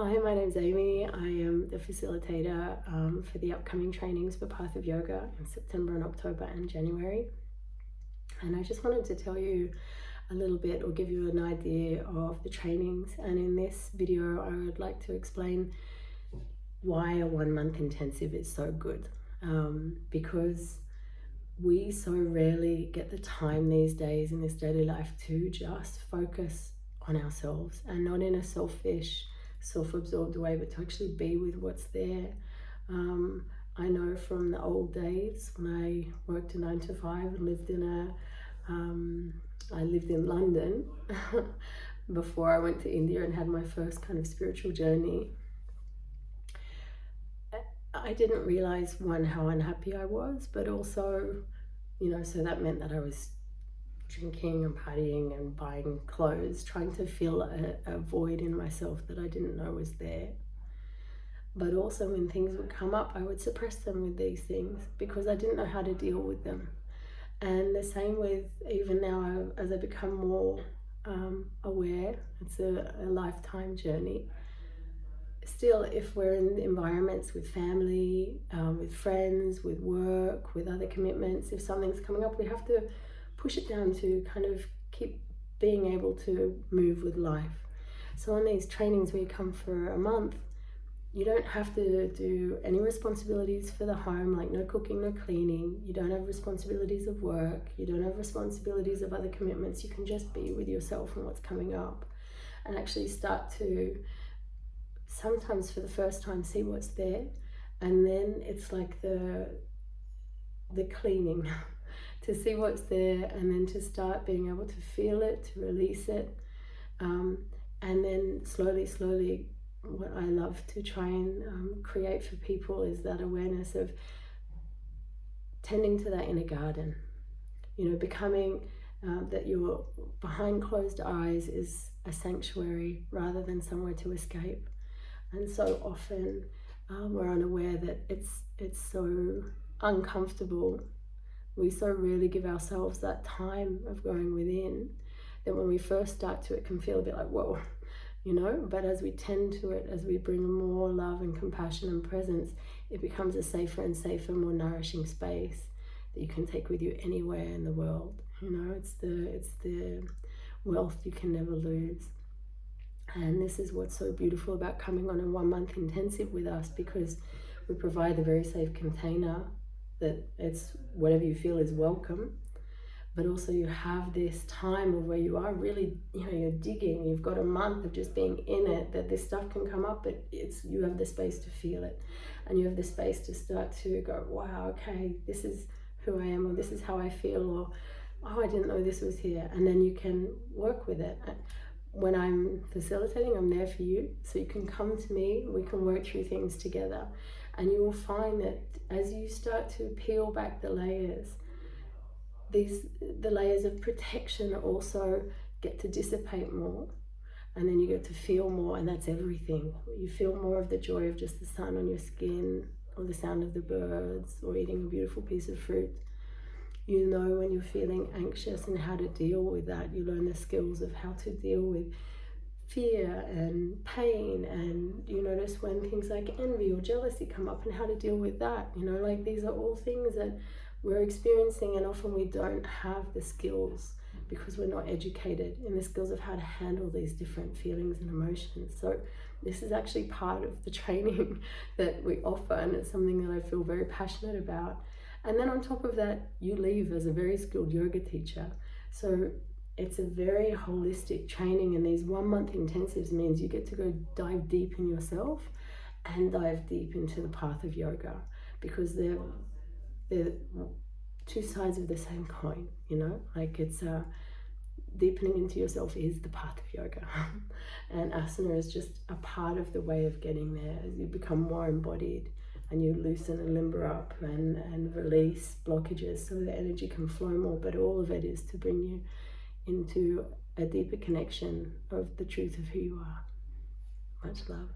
Hi, my name's Amy. I am the facilitator for the upcoming trainings for Path of Yoga in September and October and January. And I just wanted to tell you a little bit or give you an idea of the trainings. And in this video, I would like to explain why a 1 month intensive is so good. Because we so rarely get the time these days in this daily life to just focus on ourselves, and not in a selfish, self-absorbed way, but to actually be with what's there. I know from the old days when I worked a 9 to 5 and lived in I lived in London before I went to India and had my first kind of spiritual journey. I didn't realize, one, how unhappy I was, but also, so that meant that I was drinking and partying and buying clothes, trying to fill a void in myself that I didn't know was there. But also when things would come up, I would suppress them with these things because I didn't know how to deal with them. And the same with even now, as I become more aware, it's a lifetime journey. Still, if we're in environments with family, with friends, with work, with other commitments, if something's coming up, we have to push it down to kind of keep being able to move with life. So on these trainings where you come for a month, you don't have to do any responsibilities for the home, like no cooking, no cleaning. You don't have responsibilities of work. You don't have responsibilities of other commitments. You can just be with yourself and what's coming up, and actually start to, sometimes for the first time, see what's there. And then it's like the cleaning to see what's there, and then to start being able to feel it, to release it, and then slowly what I love to try and create for people is that awareness of tending to that inner garden, becoming that your behind closed eyes is a sanctuary rather than somewhere to escape. And so often we're unaware that it's so uncomfortable. We so rarely give ourselves that time of going within, that when we first start to, it can feel a bit like, whoa, but as we tend to it, as we bring more love and compassion and presence, it becomes a safer and safer, more nourishing space that you can take with you anywhere in the world. It's the wealth you can never lose. And this is what's so beautiful about coming on a 1 month intensive with us, because we provide a very safe container that it's whatever you feel is welcome, but also you have this time of where you are really, you're digging. You've got a month of just being in it, that this stuff can come up, but you have the space to feel it, and you have the space to start to go, wow, okay, this is who I am, or this is how I feel, or oh, I didn't know this was here. And then you can work with it. When I'm facilitating, I'm there for you, so you can come to me, we can work through things together, and you will find that as you start to peel back the layers, the layers of protection also get to dissipate more, and then you get to feel more, and that's everything. You feel more of the joy of just the sun on your skin, or the sound of the birds, or eating a beautiful piece of fruit. You know when you're feeling anxious and how to deal with that. You learn the skills of how to deal with fear and pain, and you notice when things like envy or jealousy come up and how to deal with that. Like these are all things that we're experiencing, and often we don't have the skills because we're not educated in the skills of how to handle these different feelings and emotions. So this is actually part of the training that we offer, and it's something that I feel very passionate about. And then on top of that, you leave as a very skilled yoga teacher. So it's a very holistic training, and these 1 month intensives means you get to go dive deep in yourself and dive deep into the path of yoga, because they're two sides of the same coin, like it's deepening into yourself is the path of yoga. And asana is just a part of the way of getting there, as you become more embodied and you loosen and limber up and release blockages so the energy can flow more. But all of it is to bring you into a deeper connection of the truth of who you are. Much love.